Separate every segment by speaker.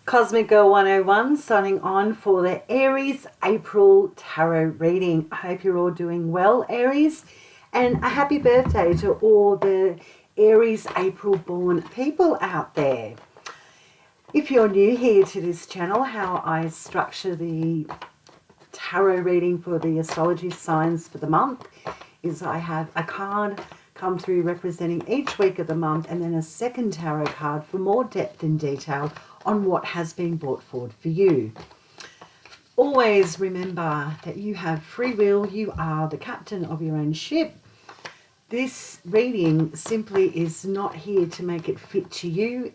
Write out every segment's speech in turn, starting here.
Speaker 1: Cosmic Girl 101 signing on for the Aries April Tarot reading. I hope you're all doing well, Aries, and a happy birthday to all the Aries April born people out there. If you're new here to this channel, how I structure the tarot reading for the astrology signs for the month is I have a card come through representing each week of the month and then a second tarot card for more depth and detail on what has been brought forward for you. Always remember that you have free will. You are the captain of your own ship. This reading simply is not here to make it fit to you.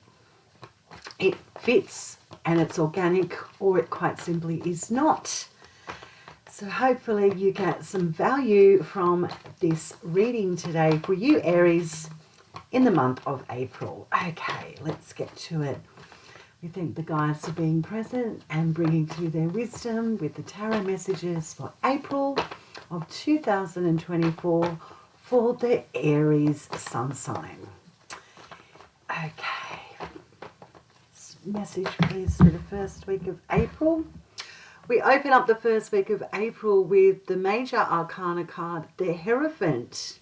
Speaker 1: It fits and it's organic, or it quite simply is not. So hopefully you get some value from this reading today for you, Aries, in the month of April. Okay, let's get to it. We thank the guides for being present and bringing through their wisdom with the tarot messages for April of 2024 for the Aries sun sign. Okay, message please for the first week of April. We open up the first week of April with the major arcana card, the Hierophant.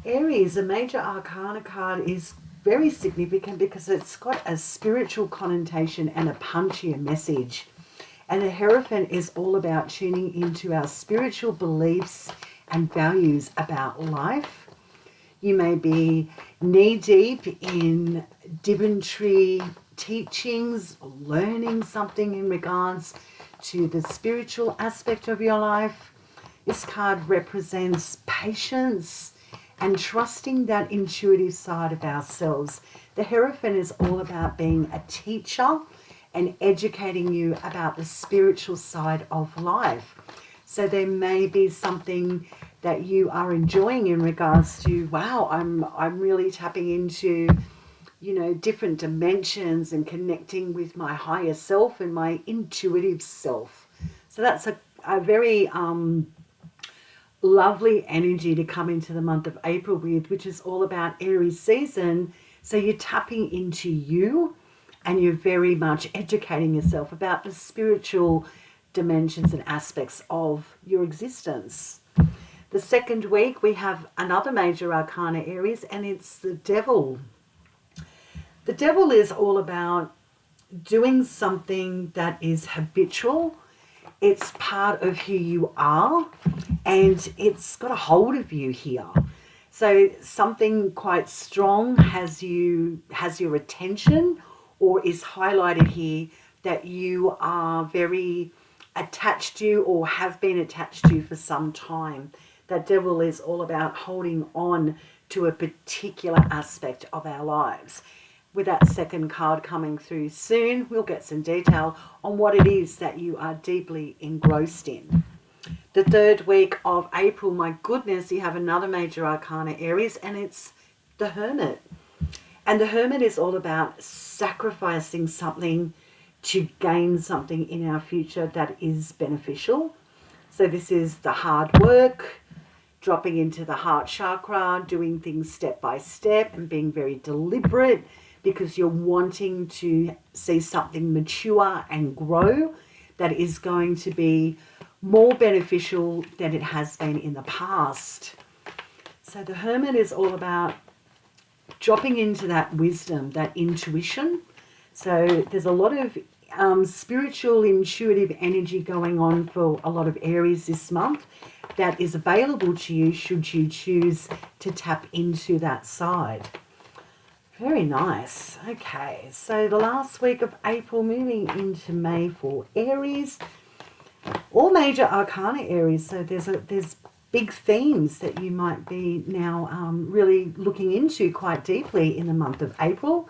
Speaker 1: Aries, a major arcana card is very significant because it's got a spiritual connotation and a punchier message. And the Hierophant is all about tuning into our spiritual beliefs and values about life. You may be knee-deep in divinatory teachings, learning something in regards to the spiritual aspect of your life. This card represents patience and trusting that intuitive side of ourselves. The Hierophant is all about being a teacher and educating you about the spiritual side of life. So there may be something that you are enjoying in regards to, wow, I'm really tapping into, you know, different dimensions and connecting with my higher self and my intuitive self. So that's a very lovely energy to come into the month of April with, which is all about Aries season. So you're tapping into you and you're very much educating yourself about the spiritual dimensions and aspects of your existence. The second week we have another major arcana, Aries, and it's the Devil. The Devil is all about doing something that is habitual. It's part of who you are and it's got a hold of you here. So something quite strong has your attention, or is highlighted here that you are very attached to or have been attached to for some time. That Devil is all about holding on to a particular aspect of our lives. With that second card coming through soon, we'll get some detail on what it is that you are deeply engrossed in. The third week of April, my goodness, you have another major arcana, Aries, and it's the Hermit. And the Hermit is all about sacrificing something to gain something in our future that is beneficial. So this is the hard work, dropping into the heart chakra, doing things step by step and being very deliberate, because you're wanting to see something mature and grow that is going to be more beneficial than it has been in the past. So the Hermit is all about dropping into that wisdom, that intuition. So there's a lot of spiritual, intuitive energy going on for a lot of Aries this month that is available to you should you choose to tap into that side. Very nice. Okay, so the last week of April, moving into May for Aries. All major arcana, Aries. So there's big themes that you might be now really looking into quite deeply in the month of April.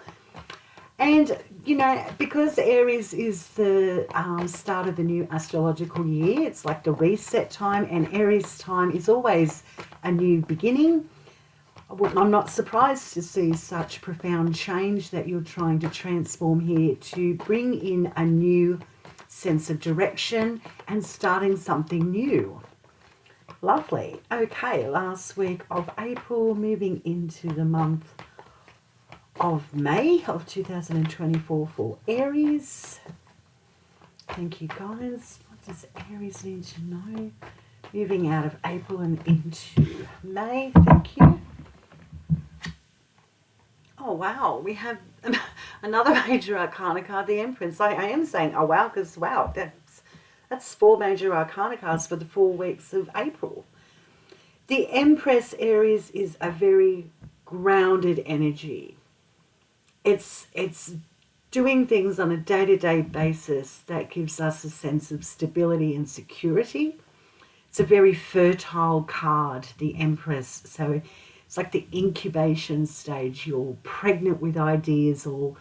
Speaker 1: And, you know, because Aries is the start of the new astrological year, it's like the reset time, and Aries time is always a new beginning. I'm not surprised to see such profound change that you're trying to transform here to bring in a new sense of direction and starting something new. Lovely. Okay, last week of April, moving into the month of May of 2024 for Aries. Thank you, guys. What does Aries need to know? Moving out of April and into May. Thank you. Oh, wow. We have another major arcana card, the Empress. I am saying, oh, wow, because, wow, that's 4 major arcana cards for the 4 weeks of April. The Empress, Aries, is a very grounded energy. It's doing things on a day-to-day basis that gives us a sense of stability and security. It's a very fertile card, the Empress. So it's like the incubation stage. You're pregnant with ideas, or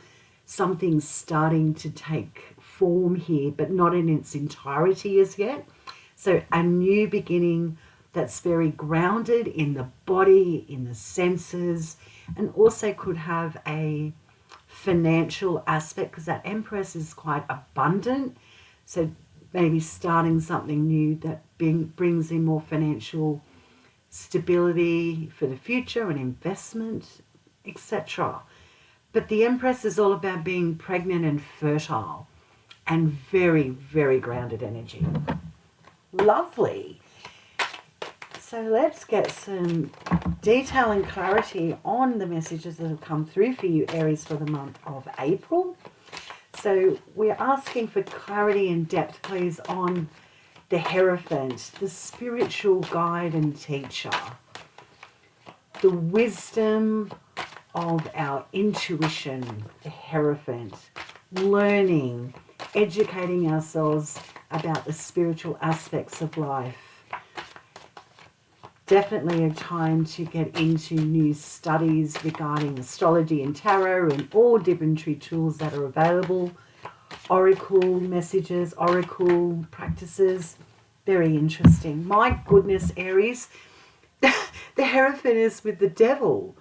Speaker 1: something's starting to take form here, but not in its entirety as yet. So a new beginning that's very grounded in the body, in the senses, and also could have a financial aspect, because that Empress is quite abundant. So maybe starting something new that brings in more financial stability for the future and investment, etc. But the Empress is all about being pregnant and fertile and very, very grounded energy. Lovely. So let's get some detail and clarity on the messages that have come through for you, Aries, for the month of April. So we're asking for clarity and depth, please, on the Hierophant, the spiritual guide and teacher, the wisdom of our intuition, the Hierophant, learning, educating ourselves about the spiritual aspects of life. Definitely a time to get into new studies regarding astrology and tarot and all divinatory tools that are available. Oracle messages, oracle practices. Very interesting. My goodness, Aries. The Hierophant is with the devil.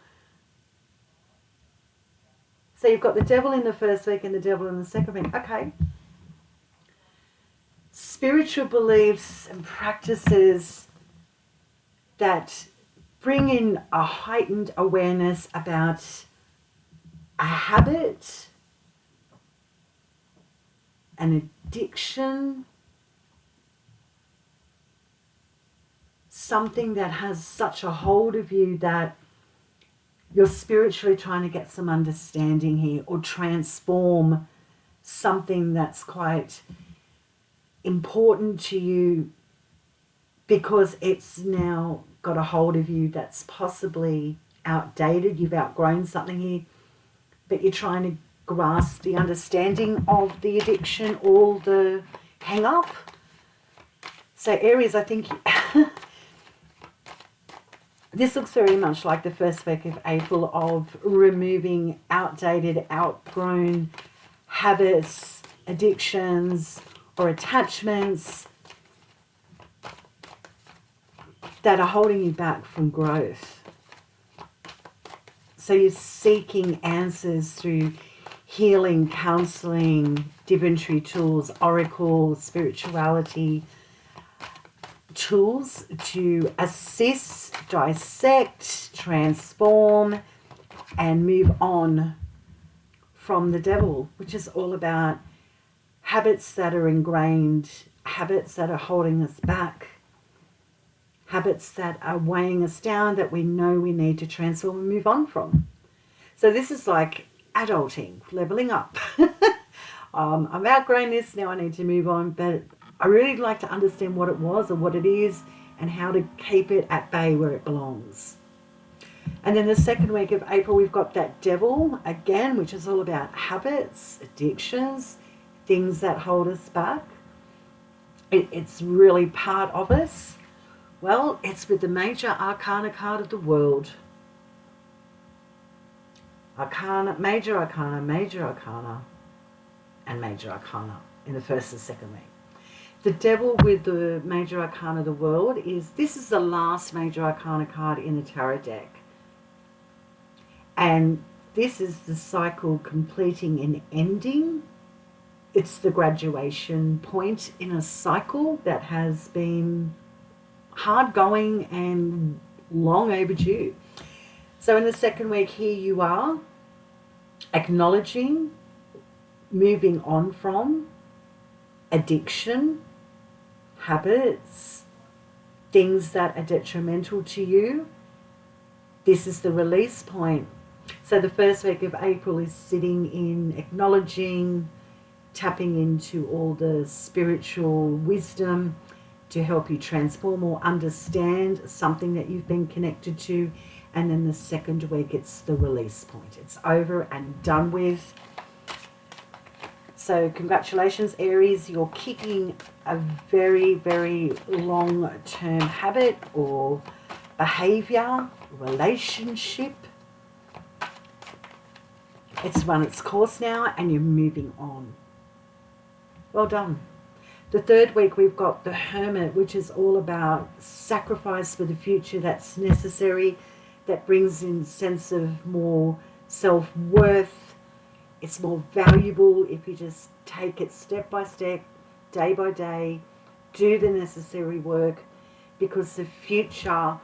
Speaker 1: So you've got the devil in the first week and the devil in the second week. Okay. Spiritual beliefs and practices that bring in a heightened awareness about a habit, an addiction, something that has such a hold of you that you're spiritually trying to get some understanding here, or transform something that's quite important to you because it's now got a hold of you that's possibly outdated. You've outgrown something here, but you're trying to grasp the understanding of the addiction or the hang up. So Aries, I think this looks very much like the first week of April of removing outdated, outgrown habits, addictions, or attachments that are holding you back from growth. So you're seeking answers through healing, counseling, divinatory tools, oracle, spirituality tools to assist, dissect, transform, and move on from the devil, which is all about habits that are ingrained, habits that are holding us back, habits that are weighing us down that we know we need to transform and move on from. So this is like adulting, leveling up. I've outgrown this, now I need to move on, but I really like to understand what it was or what it is and how to keep it at bay where it belongs. And then the second week of April, we've got that devil again, which is all about habits, addictions, things that hold us back. It's really part of us. Well, it's with the major arcana card of the world. Arcana, major arcana, major arcana, and major arcana in the first and second week. The devil with the major arcana of the world this is the last major arcana card in the tarot deck. And this is the cycle completing and ending. It's the graduation point in a cycle that has been hard going and long overdue. So in the second week, here you are. acknowledging, moving on from addiction, habits, things that are detrimental to you. This is the release point. So the first week of April is sitting in acknowledging, tapping into all the spiritual wisdom to help you transform or understand something that you've been connected to. And then the second week, it's the release point. It's over and done with. So congratulations, Aries. You're kicking a very, very long-term habit or behavior, relationship. It's run its course now and you're moving on. Well done. The third week, we've got the Hermit, which is all about sacrifice for the future that's necessary, that brings in sense of more self-worth. It's more valuable if you just take it step by step, day by day, do the necessary work, because the future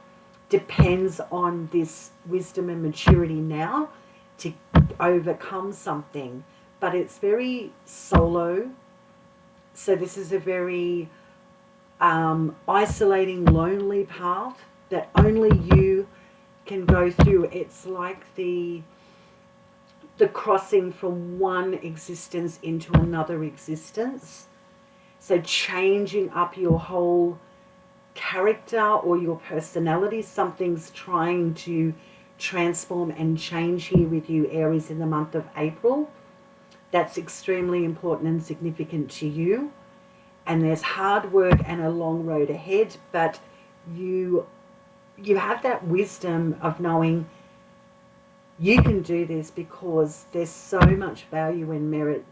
Speaker 1: depends on this wisdom and maturity now to overcome something. But it's very solo. So this is a very isolating, lonely path that only you can go through. It's like the crossing from one existence into another existence. So changing up your whole character or your personality. Something's trying to transform and change here with you, Aries, in the month of April. That's extremely important and significant to you. And there's hard work and a long road ahead, but you have that wisdom of knowing you can do this, because there's so much value and merit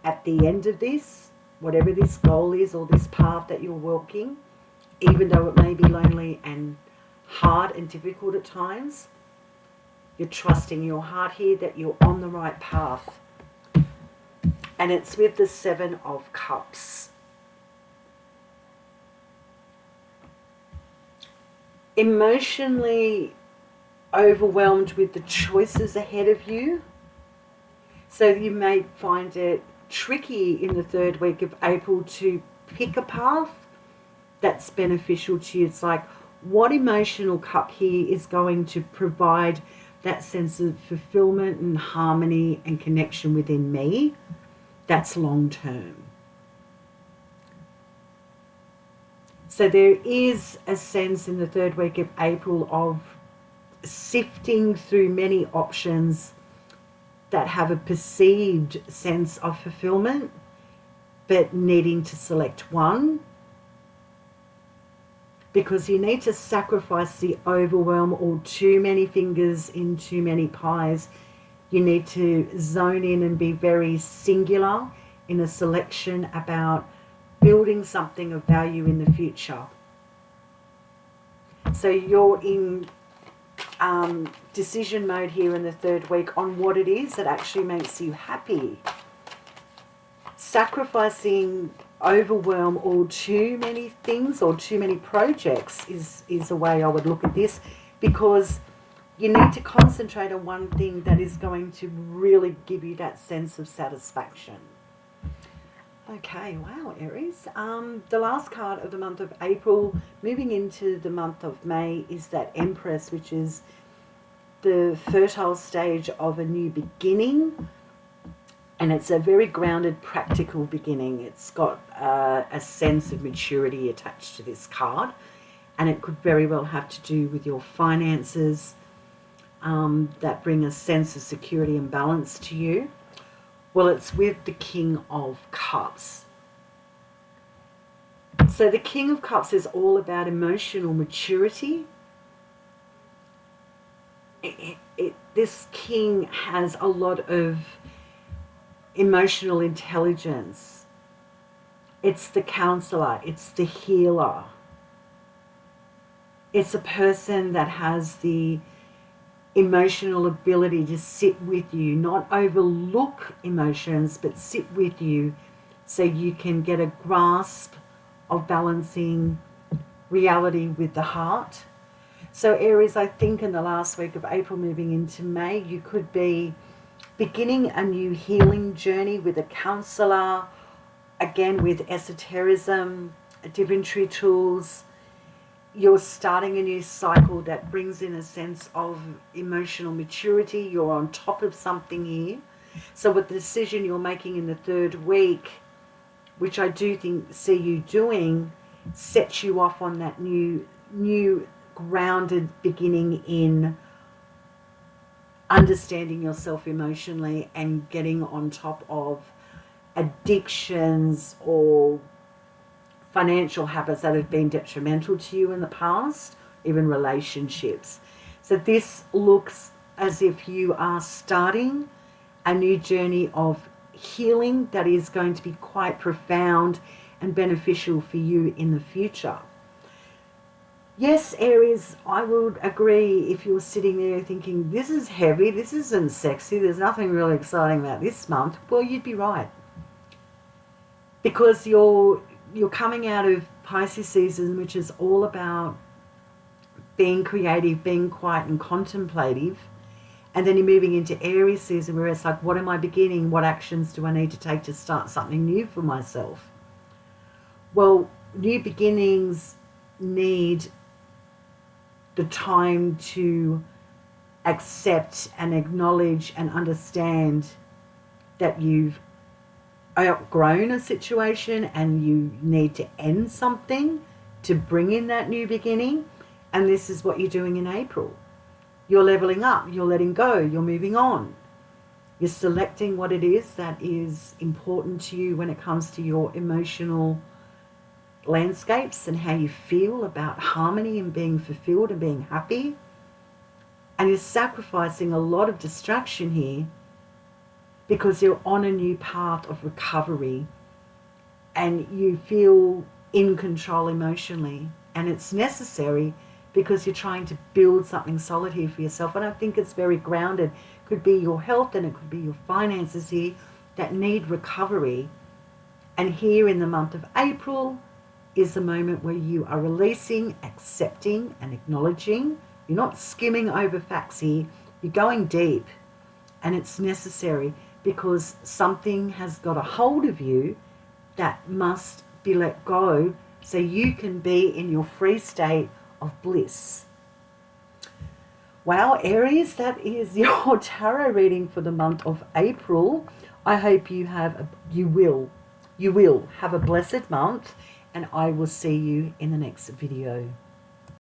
Speaker 1: at the end of this, whatever this goal is or this path that you're walking, even though it may be lonely and hard and difficult at times. You're trusting your heart here that you're on the right path. And it's with the Seven of Cups. Emotionally overwhelmed with the choices ahead of you. So you may find it tricky in the third week of April to pick a path that's beneficial to you. It's like, what emotional cup here is going to provide that sense of fulfillment and harmony and connection within me? That's long term. So there is a sense in the third week of April of sifting through many options that have a perceived sense of fulfillment, but needing to select one, because you need to sacrifice the overwhelm or too many fingers in too many pies. You need to zone in and be very singular in a selection about building something of value in the future. So you're in decision mode here in the third week on what it is that actually makes you happy. Sacrificing overwhelm or too many things or too many projects is a way I would look at this, because you need to concentrate on one thing that is going to really give you that sense of satisfaction. Okay, wow, Aries. The last card of the month of April, moving into the month of May, is that Empress, which is the fertile stage of a new beginning. And it's a very grounded, practical beginning. It's got a sense of maturity attached to this card. And it could very well have to do with your finances that bring a sense of security and balance to you. Well, it's with the King of Cups. So the King of Cups is all about emotional maturity. This king has a lot of emotional intelligence. It's the counselor. It's the healer. It's a person that has the emotional ability to sit with you, not overlook emotions, but sit with you so you can get a grasp of balancing reality with the heart. So Aries, I think in the last week of April moving into May, you could be beginning a new healing journey with a counselor, again with esotericism, divinatory tools. You're starting a new cycle that brings in a sense of emotional maturity. You're on top of something here. So with the decision you're making in the 3rd week, which I do think see you doing, sets you off on that new grounded beginning in understanding yourself emotionally and getting on top of addictions or financial habits that have been detrimental to you in the past, even relationships. So this looks as if you are starting a new journey of healing that is going to be quite profound and beneficial for you in the future. Yes, Aries, I would agree if you're sitting there thinking, this is heavy, this isn't sexy, there's nothing really exciting about this month. Well, you'd be right. Because you're coming out of Pisces season, which is all about being creative, being quiet and contemplative. And then you're moving into Aries season where it's like, what am I beginning? What actions do I need to take to start something new for myself? Well, new beginnings need the time to accept and acknowledge and understand that you've outgrown a situation and you need to end something to bring in that new beginning. And this is what you're doing in April. You're leveling up, you're letting go, you're moving on. You're selecting what it is that is important to you when it comes to your emotional landscapes and how you feel about harmony and being fulfilled and being happy. And you're sacrificing a lot of distraction here because you're on a new path of recovery and you feel in control emotionally. And it's necessary because you're trying to build something solid here for yourself. And I think it's very grounded. It could be your health and it could be your finances here that need recovery. And here in the month of April is the moment where you are releasing, accepting and acknowledging. You're not skimming over facts here. You're going deep. And it's necessary because something has got a hold of you that must be let go so you can be in your free state of bliss. Wow, Aries, that is your tarot reading for the month of April. I hope you will have a blessed month, and I will see you in the next video.